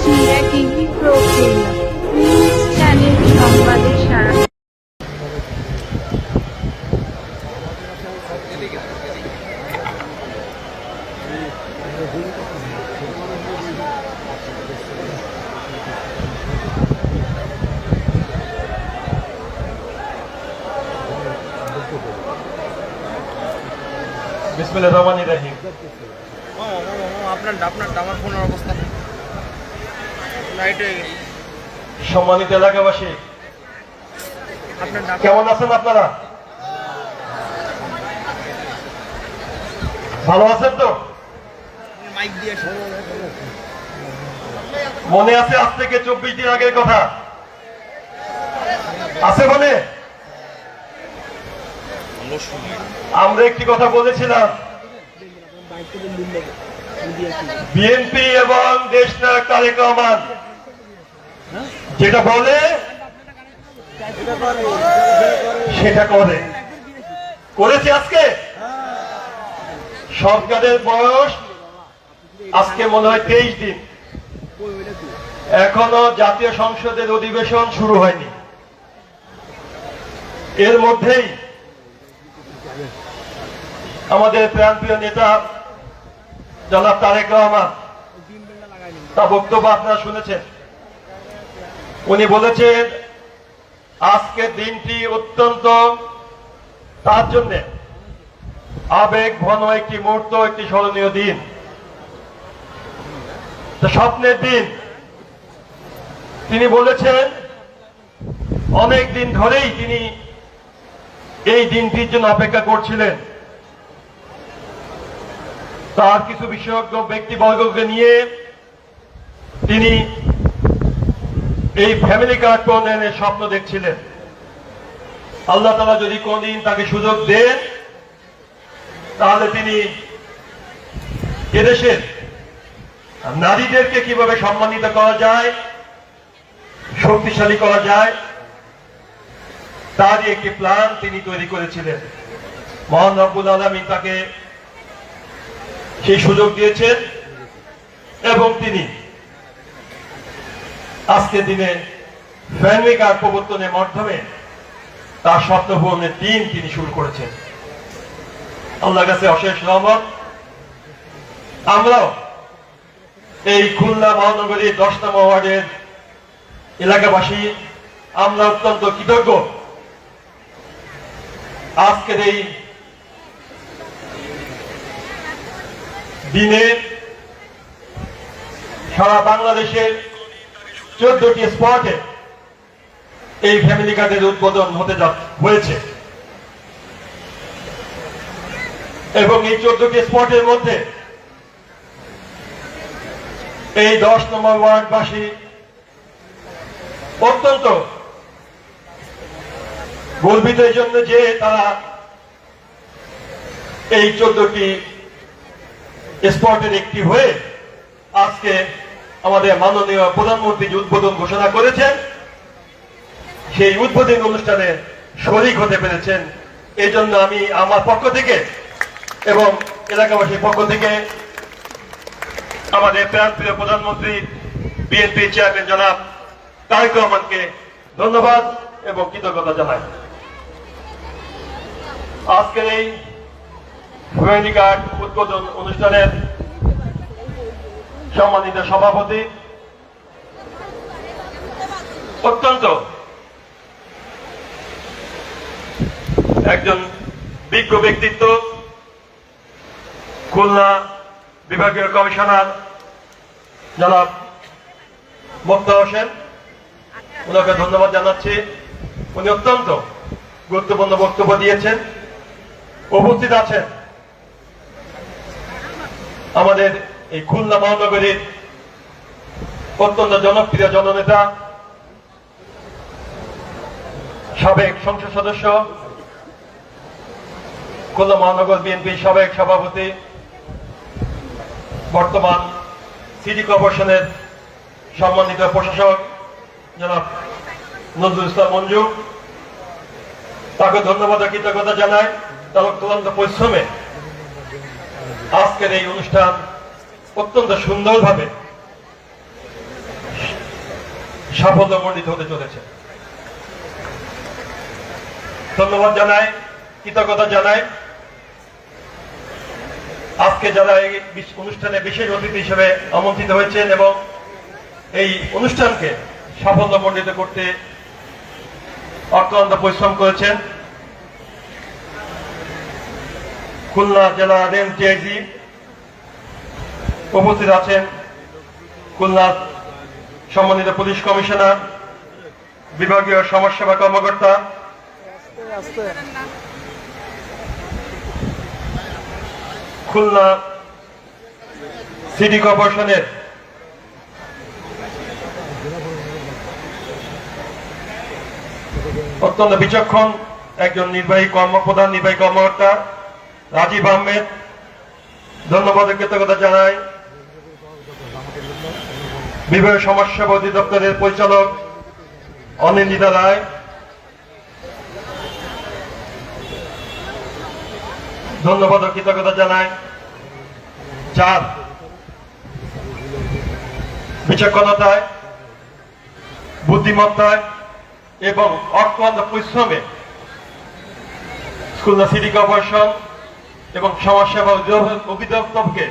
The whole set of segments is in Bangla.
মিডিয়া টিভি প্রফুল্ল নিউজ চ্যানেল সংবাদে সারা বিসমিল্লাহির রহমানির রহিম। আপনার আমার ফোনের অবস্থা লাইট হয়ে গেছে। সম্মানিত এলাকাবাসী, আপনার কেমন আছেন আপনারা? ভালো আছেন তো? মাইক দিয়ে মনে আছে আজ থেকে 24 দিন আগের কথা? আছে মনে? আমরা একটি কথা বলেছিলাম, বিএনপি এবং দেশনায়ক তারেক রহমান যেটা বলে সেটা করেছে। আজকে সরকারের বয়স আজকে মনে হয় 23 দিন, এখনো জাতীয় সংসদের অধিবেশন শুরু হয়নি। এর মধ্যেই আমাদের প্রাণপ্রিয় নেতা জনাব তারেক রহমান তার বক্তব্য আপনারা শুনেছেন। উনি বলেছেন আজকের দিনটি অত্যন্ত তার জন্য আবেগ ঘন একটি মুহূর্ত, একটি স্মরণীয় দিন, স্বপ্নের দিন। তিনি বলেছেন অনেক দিন ধরেই তিনি এই দিনটির জন্য অপেক্ষা করছিলেন। তার কিছু বিশেষজ্ঞ ব্যক্তিবর্গকে নিয়ে তিনি এই ফ্যামিলি কার্ড প্রণয়নের স্বপ্ন দেখছিলেন। আল্লাহ তাআলা যদি কোনদিন তাকে সুযোগ দেন, তাহলে তিনি এদেশের নারীদেরকে কিভাবে সম্মানিত করা যায়, শক্তিশালী করা যায়, তারই একটি প্ল্যান তিনি তৈরি করেছিলেন। মহান রব্বুল আলামিন তাকে সেই সুযোগ দিয়েছেন এবং তিনি আজকের দিনে ফ্যামিলি কার্ড প্রবর্তনের মাধ্যমে তার স্বপ্ন পূরণের দিন তিনি শুরু করেছেন। আল্লাহর কাছে অশেষ রহমত। আমরাও এই খুলনা মহানগরীর 10 নম্বর ওয়ার্ডের এলাকাবাসী আমরা অত্যন্ত কৃতজ্ঞ। আজকের এই দিনে সারা বাংলাদেশের 14টি স্পটে এই ফ্যামিলি কার্ডের উদ্বোধন হয়েছে এবং এই 14টি স্পটের মধ্যে এই 10 নম্বর ওয়ার্ডবাসী অত্যন্ত গর্বিত এই জন্য যে তারা এই 14টি স্পটের একটি হয়ে আজকে আমাদের মাননীয় প্রধানমন্ত্রী যে উদ্বোধন ঘোষণা করেছেন, সেই উদ্বোধন অনুষ্ঠানে শরীক হতে পেরেছেন। এই জন্য আমি আমার পক্ষ থেকে এবং এলাকাবাসীর পক্ষ থেকে আমাদের প্রাণপ্রিয় প্রধানমন্ত্রী বিএনপি চেয়ারম্যান জনাব তারেক রহমানকে ধন্যবাদ এবং কৃতজ্ঞতা জানাই। আজকের এই ফ্যামিলি কার্ড উদ্বোধন অনুষ্ঠানের সম্মানিত সভাপতি, অত্যন্ত একজন বিজ্ঞ ব্যক্তিত্ব, খুলনা বিভাগীয় কমিশনার জনাব মুক্তা হোসেন, ওনাকে ধন্যবাদ জানাচ্ছি। উনি অত্যন্ত গুরুত্বপূর্ণ বক্তব্য দিয়েছেন। উপস্থিত আছেন আমাদের এই খুলনা মহানগরীর অত্যন্ত জনপ্রিয় জননেতা, সাবেক সংসদ সদস্য, খুলনা মহানগর বিএনপির সাবেক সভাপতি, বর্তমান সিটি কর্পোরেশনের সম্মানিত প্রশাসক জনাব নজরুল ইসলাম মঞ্জু, তাকে ধন্যবাদ ও কৃতজ্ঞতা জানাই। তার অক্লান্ত পরিশ্রমে আজকের এই অনুষ্ঠান অত্যন্ত সুন্দরভাবে সাফল্যমণ্ডিত হতে চলেছে। ধন্যবাদ জানাই, কৃতজ্ঞতা জানাই আজকে যারা এই অনুষ্ঠানে বিশেষ অতিথি হিসেবে আমন্ত্রিত হয়েছেন এবং এই অনুষ্ঠানকে সাফল্যমণ্ডিত করতে অক্লান্ত পরিশ্রম করেছেন। খুলনা জেলা রেঞ্জ ডিআইজি উপস্থিত আছেন, খুলনা সম্মানিত পুলিশ কমিশনার, বিভাগীয় সমাজসেবা কর্মকর্তা, খুলনা সিটি কর্পোরেশনের অত্যন্ত বিচক্ষণ একজন প্রধান নির্বাহী কর্মকর্তা রাজীব আহমেদ, ধন্যবাদ কৃতজ্ঞতা জানাই। বিভাগীয় সমাজসেবা অধিদপ্তরের পরিচালক অনিন্দিতা রায়, ধন্যবাদ ও কৃতজ্ঞতা জানাই। যার বিচক্ষণতায়, বুদ্ধিমত্তায় এবং অক্লান্ত পরিশ্রমে খুলনা সিটি কর্পোরেশন এবং সমাজসেবা অধিদপ্তরকে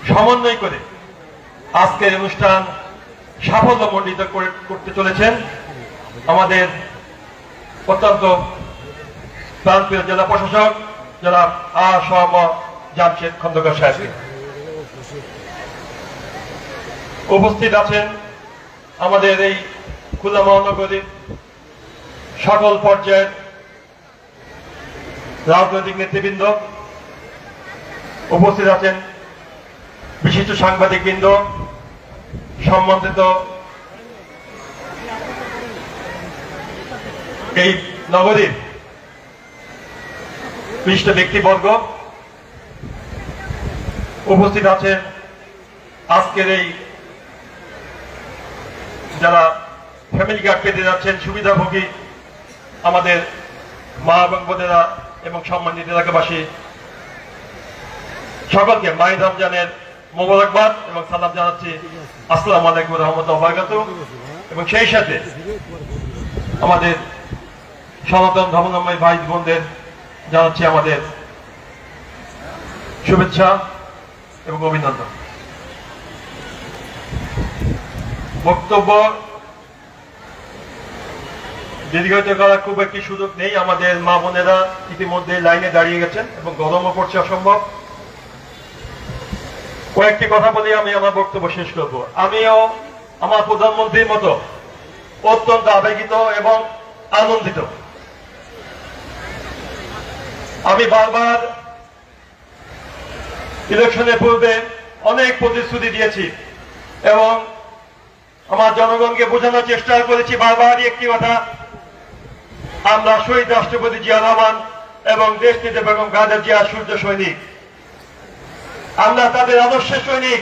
সমন্বয় করে আজকের অনুষ্ঠান সাফল্যমণ্ডিত করতে চলেছেন আমাদের অত্যন্ত প্রান্তীয় জেলা প্রশাসক জনাব আ.স.ম. জামশেদ খন্দকার সাহেব। উপস্থিত আছেন আমাদের এই খুলনা মহানগরীর সকল পর্যায়ের রাজনৈতিক নেতৃবৃন্দ, উপস্থিত আছেন বিশিষ্ট সাংবাদিকবৃন্দ, সম্মানিত এই নগরীর বিশিষ্ট ব্যক্তিবর্গ, উপস্থিত আছেন আজকের এই যারা ফ্যামিলি কার্ড পেতে যাচ্ছেন সুবিধাভোগী আমাদের মা এবং বোনেরা এবং সম্মানিত এলাকাবাসী, সকলকে মাহিদ রমজানের মোবারকবাদ এবং সালাম জানাচ্ছি। আসসালামু আলাইকুম ওয়া রাহমাতুল্লাহি ওয়া বারাকাতুহু। এবং সেই সাথে আমাদের সনাতন ধর্মাবলম্বী ভাই বোনদের জানাচ্ছি আমাদের শুভেচ্ছা এবং অভিনন্দন। বক্তব্য দীর্ঘায়িত করার খুব একটি সুযোগ নেই, আমাদের মা বোনেরা ইতিমধ্যে লাইনে দাঁড়িয়ে গেছেন এবং গরমও পড়ছে অসম্ভব। কয়েকটি কথা বলে আমি আমার বক্তব্য শেষ করব। আমিও আমার প্রধানমন্ত্রীর মতো অত্যন্ত আবেগিত এবং আনন্দিত। আমি বারবার ইলেকশনের পূর্বে অনেক প্রতিশ্রুতি দিয়েছি এবং আমার জনগণকে বোঝানোর চেষ্টা করেছি বারবারই একটি কথা, আমরা শহীদ রাষ্ট্রপতি জিয়া রহমান এবং দেশনেত্রী বেগম খালেদা জিয়া সূর্য সৈনিক, আমরা তাদের আদর্শের সৈনিক।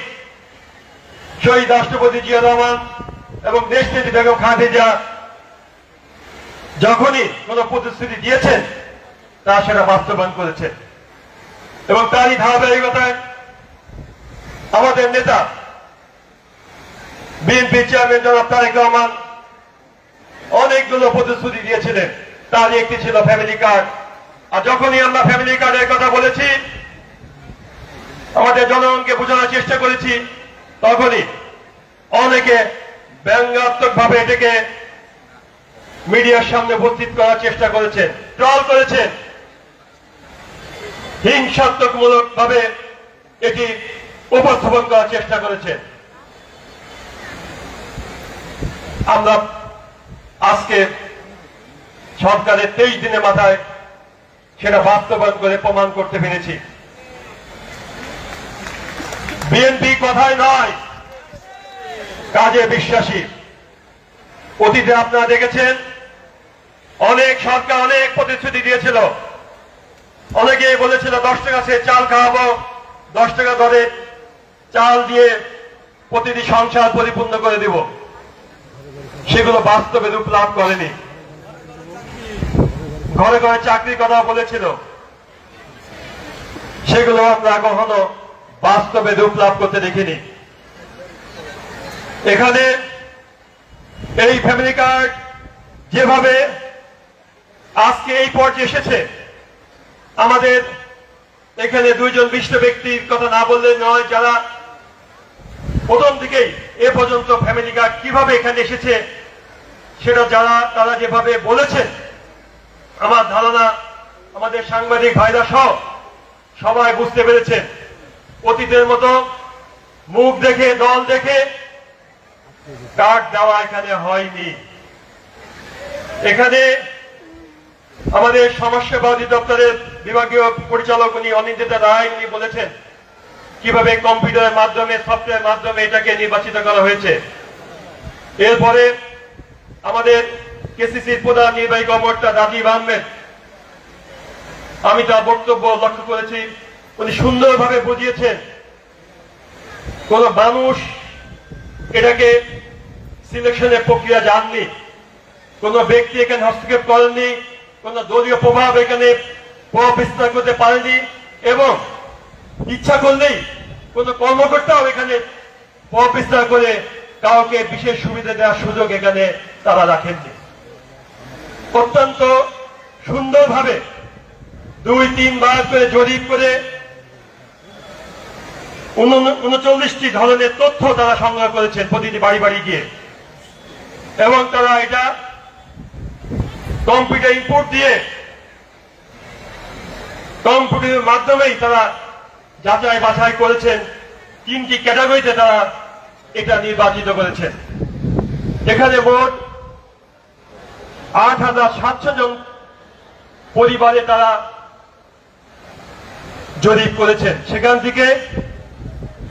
শহীদ রাষ্ট্রপতি জিয়া রহমান এবং দেশনেত্রী বেগম খালেদা জিয়া যখনই কোন প্রতিশ্রুতি দিয়েছেন তা সেটা বাস্তবায়ন করেছেন এবং তারই ধারাবাহিকতায় আমাদের নেতা বিএনপি চেয়ারম্যান জনাব তারেক রহমান অনেকগুলো প্রতিশ্রুতি দিয়েছিলেন, তারই একটি ছিল ফ্যামিলি কার্ড। আর যখনই আমরা ফ্যামিলি কার্ডের কথা বলেছি, আমাদের জনগণকে বোঝানোর চেষ্টা করেছি, তখনই অনেকে ব্যঙ্গাত্মক ভাবে এটাকে মিডিয়ার সামনে উপস্থিত করার চেষ্টা করেছেন, ট্রল করেছেন, হিংসাত্মকমূলক ভাবে এটি উপস্থাপন করার চেষ্টা করেছেন। আমরা আজকে সরকারের 23 দিনের মাথায় সেটা বাস্তবায়ন করে প্রমাণ করতে পেরেছি। বিএনপি কথায় নয়, কাজে বিশ্বাসী। অতীতে আপনারা দেখেছেন অনেক সরকার অনেক প্রতিশ্রুতি দিয়েছিল, অনেকে বলেছিল 10 টাকা সে চাল খাওয়াবো, 10 টাকা দরে চাল দিয়ে প্রতিটি সংসার পরিপূর্ণ করে দিব। সেগুলো বাস্তবে রূপ লাভ করেনি। ঘরে ঘরে চাকরির কথা বলেছিল, সেগুলো আমরা কখনো বাস্তবে রূপ লাভ করতে দেখিনি। এখানে এই ফ্যামিলি কার্ড যেভাবে আজকে এই পর্যায়ে এসেছে, আমাদের এখানে দুইজন বিশিষ্ট ব্যক্তির কথা না বললে নয়, যারা প্রথম থেকেই এ পর্যন্ত ফ্যামিলি কার্ড কিভাবে এখানে এসেছে সেটা তারা যেভাবে বলেছেন, আমার ধারণা আমাদের সাংবাদিক ভাইরা সহ সবাই বুঝতে পেরেছেন অতীতের মতো মুখ দেখে দল দেখে কার্ড দেওয়া এখানে হয়নি। এখানে আমাদের সমস্যা অধিদপ্তরের বিভাগীয় পরিচালক উনি অনিন্দিতা রায় উনি বলেছেন কিভাবে কম্পিউটারের মাধ্যমে সফটওয়্যার মাধ্যমে এটাকে নির্বাচিত করা হয়েছে। এরপরে আমাদের কেসিসির প্রধান নির্বাহী কর্মকর্তা রাজীব আহমেদ, আমি তার বক্তব্য লক্ষ্য করেছি, উনি সুন্দরভাবে বুঝিয়েছেন কোন মানুষ এটাকে সিলেকশনের প্রক্রিয়া জাননি, কোন ব্যক্তি এখানে হস্তক্ষেপ করেননি, কোন দলীয় প্রভাব এখানে প্রভাব বিস্তার করতে পারেনি এবং ইচ্ছা করলেই কোন কর্মকর্তাও এখানে প্রভাব বিস্তার করে কাউকে বিশেষ সুবিধা দেওয়ার সুযোগ এখানে তারা রাখেননি। অত্যন্ত সুন্দরভাবে 2-3 বার করে জরিপ করে 39টি ধরনের তথ্য তারা সংগ্রহ করেছেন প্রতিটি বাড়ি বাড়ি গিয়ে, এবং তারা এটা কম্পিউটার ইনপুট দিয়ে কম্পিউটারের মাধ্যমেই তারা যাচাই বাছাই করেছেন। 3টি ক্যাটাগরিতে তারা এটা নির্বাচিত করেছেন। এখানে মোট 8,700 জন পরিবারে তারা জরিপ করেছেন, সেখান থেকে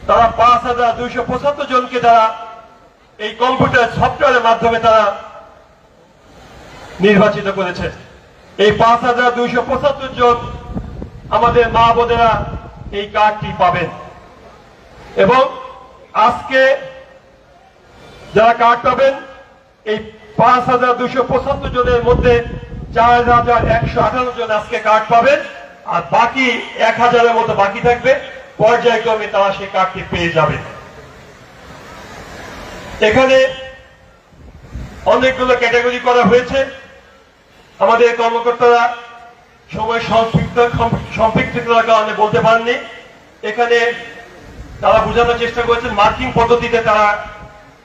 তারা 5,275 জনকে তারা এই কম্পিউটার সফটওয়্যারের মাধ্যমে তারা নির্বাচিত করেছে। এই 5,275 জন আমাদের মা বোনেরা এই কার্ডটি পাবেন এবং আজকে যারা কার্ড পাবেন এই 5,275 জনের মধ্যে 4,158 জন আজকে কার্ড পাবেন, আর বাকি 1,000-এর মতো বাকি থাকবে, পর্যায়ক্রমে তারা সেই কার্ডটি পেয়ে যাবে। এখানে অনেকগুলো ক্যাটাগরি করা হয়েছে। আমাদের কর্মকর্তারা সময় সম্পৃক্ততার কারণে বলতে পারেননি। এখানে তারা বোঝানোর চেষ্টা করেছেন মার্কিং পদ্ধতিতে তারা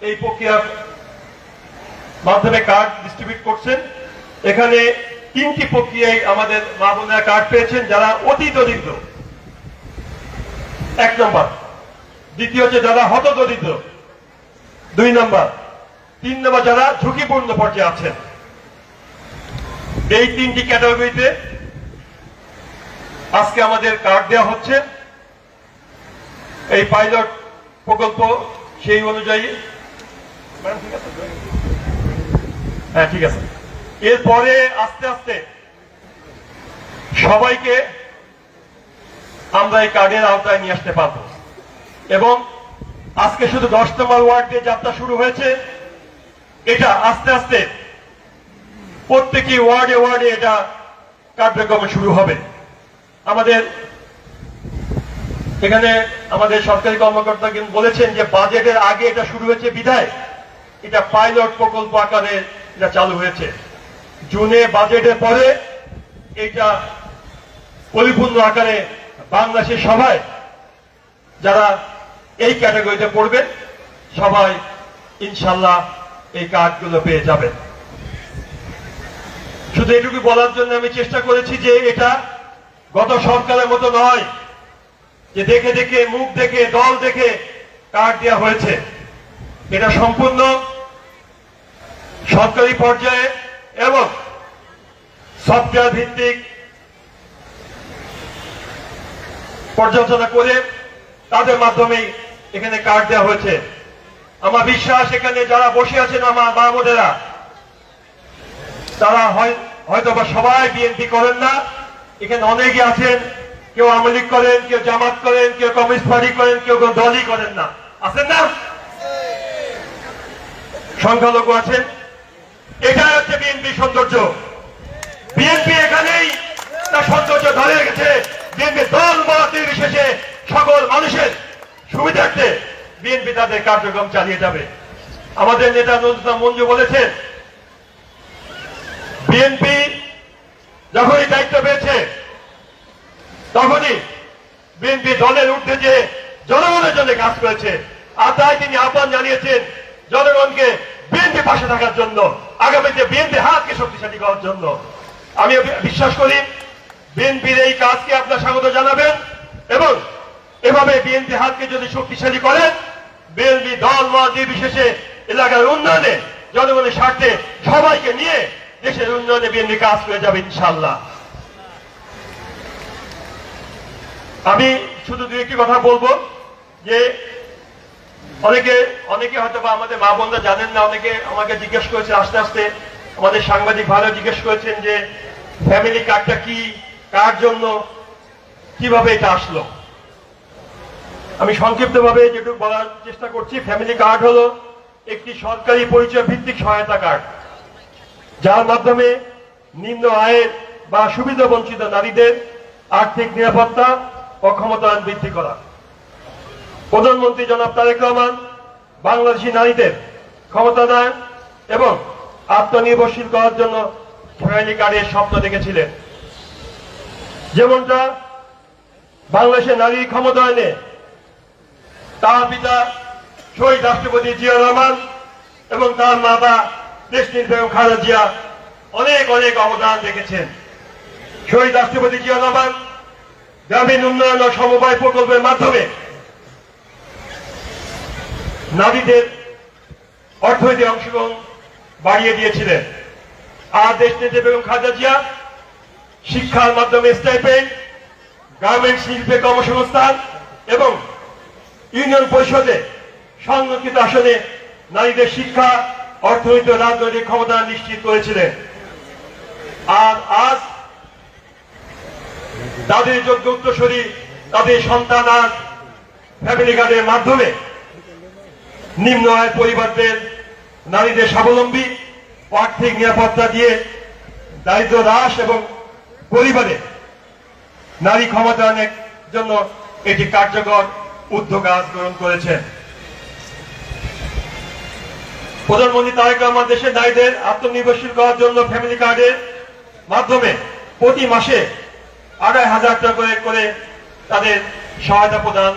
এই প্রক্রিয়ার মাধ্যমে কার্ড ডিস্ট্রিবিউট করছেন। এখানে 3টি প্রক্রিয়ায় আমাদের মা বোনেরা কার্ড পেয়েছেন, যারা অতি দরিদ্র 1 নম্বর, দ্বিতীয় হচ্ছে যারা হত দরিদ্র 2 নম্বর, 3 নম্বর যারা ঝুঁকিপূর্ণ পর্যায়ে আছেন। এই 3টি ক্যাটাগরিতে আজকে আমাদের কার্ড দেওয়া হচ্ছে। এই পাইলট প্রকল্প সেই অনুযায়ী, হ্যাঁ ঠিক আছে, এরপরে আস্তে আস্তে সবাইকে আমরা এই কার্ডের আওতায় নিয়ে আসতে পারবো এবং আজকে শুধু 10 নম্বর ওয়ার্ড দিয়ে যাত্রা শুরু হয়েছে, এটা আস্তে আস্তে প্রত্যেকটি ওয়ার্ডে ওয়ার্ডে এটা কার্যক্রম শুরু হবে। আমাদের এখানে আমাদের সরকারি কর্মকর্তা কিন্তু বলেছেন যে বাজেটের আগে এটা শুরু হয়েছে বিধায় এটা পাইলট প্রকল্প আকারে এটা চালু হয়েছে। জুনে বাজেটের পরে এটা পরিপূর্ণ আকারে বাংলাদেশের সবাই যারা এই ক্যাটাগরিতে পড়বেন সবাই ইনশাল্লাহ এই কার্ডগুলো পেয়ে যাবেন। শুধু এটুকু বলার জন্য আমি চেষ্টা করেছি যে এটা গত সরকারের মতো নয় যে দেখে দেখে মুখ দেখে দল দেখে কার্ড দেওয়া হয়েছে। এটা সম্পূর্ণ সরকারি পর্যায়ে এবং সফটওয়্যার ভিত্তিক পর্যালোচনা করে তাদের মাধ্যমেই এখানে কার্ড দেওয়া হয়েছে। আমার বিশ্বাস এখানে যারা বসে আছেন আমার মা বোনেরা, তারা হয়তো বা সবাই বিএনপি করেন না, এখানে অনেকে আছেন, কেউ আওয়ামী লীগ করেন, কেউ জামাত করেন, কেউ কমিউনিস্ট পার্টি করেন, কেউ কোন দলই করেন না, আছেন না? সংখ্যালঘু আছেন। এটাই হচ্ছে বিএনপি সৌন্দর্য। বিএনপি এখানেই তার সৌন্দর্য ধরে রেখেছে। বিএনপি দল মত নির্বিশেষে সকল মানুষের সুবিধার্থে বিএনপি তাদের কার্যক্রম চালিয়ে যাবে। আমাদের নেতা নজরুল মঞ্জু বলেছেন, বিএনপি যখনই দায়িত্ব পেয়েছে তখনই বিএনপি দলের ঊর্ধ্বে যে জনগণের জন্য কাজ করেছে, আর তাই তিনি আহ্বান জানিয়েছেন জনগণকে বিএনপি পাশে থাকার জন্য, আগামীতে বিএনপি হাতকে শক্তিশালী করার জন্য। আমি বিশ্বাস করি বিএনপির এই কাজকে আপনারা স্বাগত জানাবেন এবং এভাবে বিএনপি হাতকে যদি শক্তিশালী করেন, বিএনপি দল মত নির্বিশেষে এলাকার উন্নয়নে জনগণের স্বার্থে সবাইকে নিয়ে দেশের উন্নয়নে বিএনপি কাজ করে যাবে ইনশাআল্লাহ। আমি শুধু দুই একটি কথা বলবো যে অনেকে হয়তো বা আমাদের মা বোনরা জানেন না, অনেকে আমাকে জিজ্ঞেস করেছে, আস্তে আস্তে আমাদের সাংবাদিক ভাইরা জিজ্ঞেস করেছেন যে ফ্যামিলি কার্ডটা কি, কার জন্য, কিভাবে এটা আসলো। আমি সংক্ষিপ্তভাবে যেটুকু বলার চেষ্টা করছি। ফ্যামিলি কার্ড হলো একটি সরকারি পরিচয় ভিত্তিক সহায়তা কার্ড, যার মাধ্যমে নিম্ন আয়ের বা সুবিধা বঞ্চিত নারীদের আর্থিক নিরাপত্তা ও ক্ষমতায়ন বৃদ্ধি করা। প্রধানমন্ত্রী জনাব তারেক রহমান বাংলাদেশী নারীদের ক্ষমতায়ন এবং আত্মনির্ভরশীল করার জন্য ফ্যামিলি কার্ডের স্বপ্ন দেখেছিলেন। যেমনটা বাংলাদেশের নারী ক্ষমতায়নে তার পিতা শহীদ রাষ্ট্রপতি জিয়া রহমান এবং তার মাতা দেশনেত্রী বেগম খালেদা জিয়া অনেক অনেক অবদান রেখেছেন। শহীদ রাষ্ট্রপতি জিয়া রহমান গ্রামীণ উন্নয়ন ও সমবায় প্রকল্পের মাধ্যমে নারীদের অর্থনৈতিক অংশগ্রহণ বাড়িয়ে দিয়েছিলেন। আর দেশনেত্রী বেগম খালেদা জিয়া শিক্ষার মাধ্যমে স্টাইপেন্ড, গার্মেন্টস শিল্পে কর্মসংস্থান এবং ইউনিয়ন পরিষদে সংরক্ষিত আসনে নারীদের শিক্ষা, অর্থনৈতিক ও রাজনৈতিক ক্ষমতা নিশ্চিত করেছিলেন। আর আজ তাদের যোগ্য উত্তরসূরি, তাদের সন্তান আজ ফ্যামিলি কার্ডের মাধ্যমে নিম্ন আয়ের পরিবারদের নারীদের স্বাবলম্বী ও আর্থিক নিরাপত্তা দিয়ে দারিদ্র হ্রাস এবং পরিবারে নারী ক্ষমতায়নের জন্য এটি কার্যকর উদ্যোগ আজ গ্রহণ করেছেন। প্রধানমন্ত্রী তারেক রহমান দেশের নারীদের আত্মনির্ভরশীল করার জন্য ফ্যামিলি কার্ডের মাধ্যমে প্রতি মাসে ২৫০০ টাকা করে তাদের সহায়তা প্রদান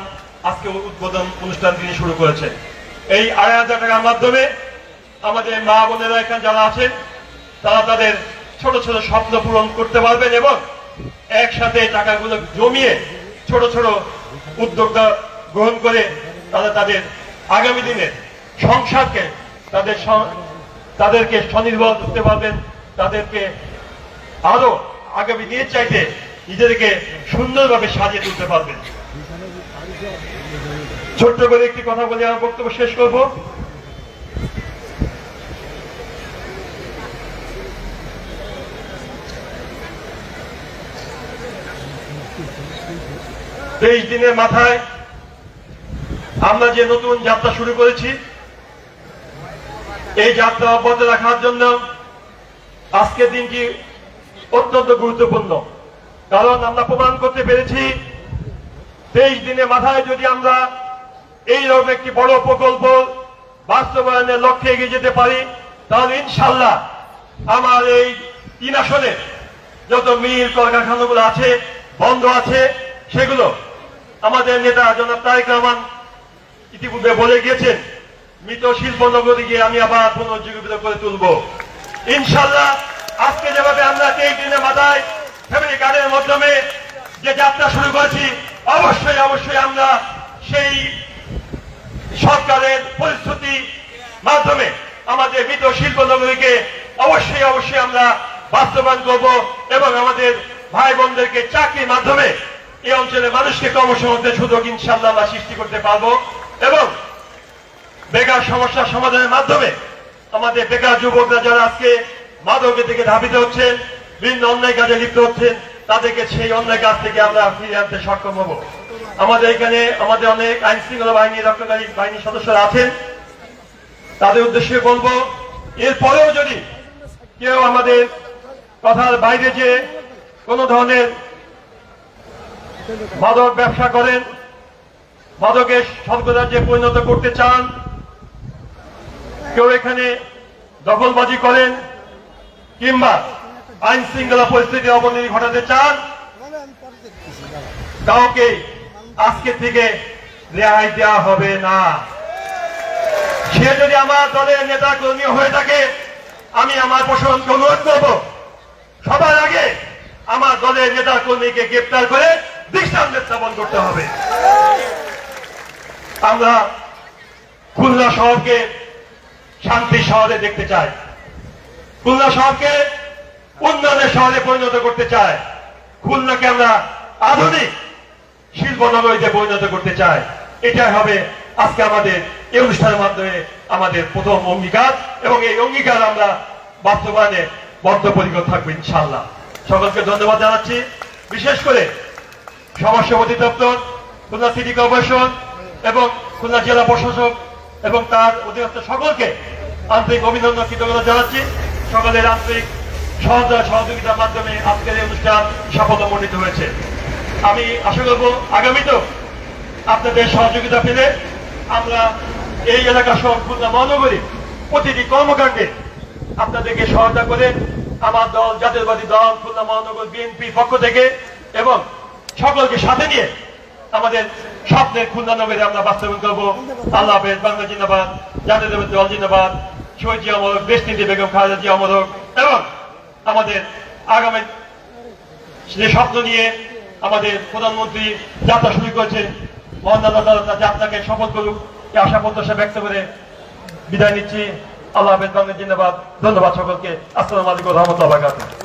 আজকে উদ্বোধন অনুষ্ঠান তিনি শুরু করেছেন। এই ২৫০০ টাকার মাধ্যমে আমাদের মা বোনেরা এখানে যারা আছেন তারা তাদের ছোট ছোট স্বপ্ন পূরণ করতে পারবেন এবং একসাথে টাকাগুলো জমিয়ে ছোট ছোট উদ্যোক্তা গ্রহণ করে তারা তাদের আগামী দিনের সংসারকে তাদেরকে স্বনির্ভর করতে পারবেন, তাদেরকে আরো আগামী দিনের চাইতে নিজেদেরকে সুন্দরভাবে সাজিয়ে তুলতে পারবেন। ছোট্ট করে একটি কথা বলে আমার বক্তব্য শেষ করব। তেইশ দিনের মাথায় আমরা যে নতুন যাত্রা শুরু করেছি, এই যাত্রা অব্যাহত রাখার জন্য আজকের দিনটি অত্যন্ত গুরুত্বপূর্ণ। কারণ আমরা প্রমাণ করতে পেরেছি 23 দিনের মাথায় যদি আমরা এইরকম একটি বড় প্রকল্প বাস্তবায়নের লক্ষ্যে এগিয়ে যেতে পারি, তাহলে ইনশাল্লাহ আমার এই 3 আসনে যত মিল কলকারখানাগুলো আছে, বন্ধ আছে, সেগুলো আমাদের নেতা জনাব তারেক রহমান ইতিপূর্বে বলে গিয়েছেন, মৃত শিল্প নগরীকে আমি আবার পুনর্জীবিত করে তুলব ইনশাল্লাহ। আজকে যেভাবে আমরা 23 দিনের মাথায় ফ্যামিলি কার্ডের মাধ্যমে যে যাত্রা শুরু করেছি, অবশ্যই অবশ্যই আমরা সেই সরকারের পরিস্থিতি মাধ্যমে আমাদের মৃত শিল্প নগরীকে অবশ্যই অবশ্যই আমরা বাস্তবায়ন করব এবং আমাদের ভাই বোনদেরকে চাকরির মাধ্যমে এই অঞ্চলের মানুষকে কর্মসংস্থানের সুযোগ ইনশাআল্লাহ আমরা সৃষ্টি করতে পারবো এবং বেকার সমস্যার সমাধানের মাধ্যমে আমাদের বেকার যুবকরা যারা আজকে মাদকের দিকে ধাবিত হচ্ছেন, বিভিন্ন অন্যায় কাজে লিপ্ত হচ্ছেন, তাদেরকে সেই অন্যায় কাজ থেকে আমরা ফিরিয়ে আনতে সক্ষম হব। আমাদের এখানে আমাদের অনেক আইন শৃঙ্খলা বাহিনী, রক্ষাকারী বাহিনীর সদস্যরা আছেন, তাদের উদ্দেশ্যে বলবো, এরপরেও যদি কেউ আমাদের কথার বাইরে যে কোনো ধরনের মাদক ব্যবসা করেন, মাদকের স্বর্গরাজ্যে পরিণত করতে চান, কেউ এখানে দখলবাজি করেন কিংবা আইন শৃঙ্খলা পরিস্থিতি অবনতি ঘটাতে চান, কাউকে আজকে থেকে রেহাই দেওয়া হবে না। সে যদি আমার দলের নেতা কর্মী হয়ে থাকে, আমি আমার প্রশাসনকে অনুরোধ করব, সবার আগে আমার দলের নেতা কর্মীকে গ্রেপ্তার করে দৃষ্টান্ত স্থাপন করতে হবে। আমরা খুলনা শহরকে শান্তি শহরে দেখতে চাই, খুলনা শহরকে উন্নয়নের শহরে পরিণত করতে চাই, খুলনাকে আমরা আধুনিক শিল্পনগরীতে পরিণত করতে চাই। এটাই হবে আজকে আমাদের এই অনুষ্ঠানের মাধ্যমে আমাদের প্রথম অঙ্গীকার, এবং এই অঙ্গীকার আমরা বাস্তবায়নে বদ্ধপরিকর থাকবো ইনশাআল্লাহ। সকলকে ধন্যবাদ জানাচ্ছি, বিশেষ করে সমাজ সমিতি দপ্তর, খুলনা সিটি কর্পোরেশন এবং খুলনা জেলা প্রশাসক এবং তার অধীনস্থ সকলকে আন্তরিক অভিনন্দন, কৃতজ্ঞতা জানাচ্ছি। সকলের আন্তরিক সহযোগিতার মাধ্যমে আজকের এই অনুষ্ঠান সাফল্যমণ্ডিত হয়েছে। আমি আশা করব আগামীতেও আপনাদের সহযোগিতা পেলে আমরা এই এলাকা সহ খুলনা মহানগরী প্রতিটি কর্মকাণ্ডে আপনাদেরকে সহায়তা করে আমার দল জাতীয়তাবাদী দল খুলনা মহানগর বিএনপি পক্ষ থেকে এবং সকলকে সাথে নিয়ে আমাদের স্বপ্নের খুলনা নগরে আমরা বাস্তবায়ন করবো। আল্লাহ হাফেজ, বাংলা জিন্দাবাদ, জাতীয়তাবাদী দল জিন্দাবাদ, শহীদ জিয়া অমর হোক, দেশনীতি বেগম খালেদা জিয়া অমর হোক, এবং আমাদের আগামী যে স্বপ্ন নিয়ে আমাদের প্রধানমন্ত্রী যাত্রা শুরু করেছে, মহান আল্লাহ তাআলা তার যাত্রাকে সফল করুক এই আশা প্রত্যাশা ব্যক্ত করে বিদায় নিচ্ছি। আল্লাহ হাফেজ, বাংলা জিন্দাবাদ। ধন্যবাদ সকলকে। আসসালামু আলাইকুম ওয়া রাহমাতুল্লাহি ওয়া বারাকাতুহু।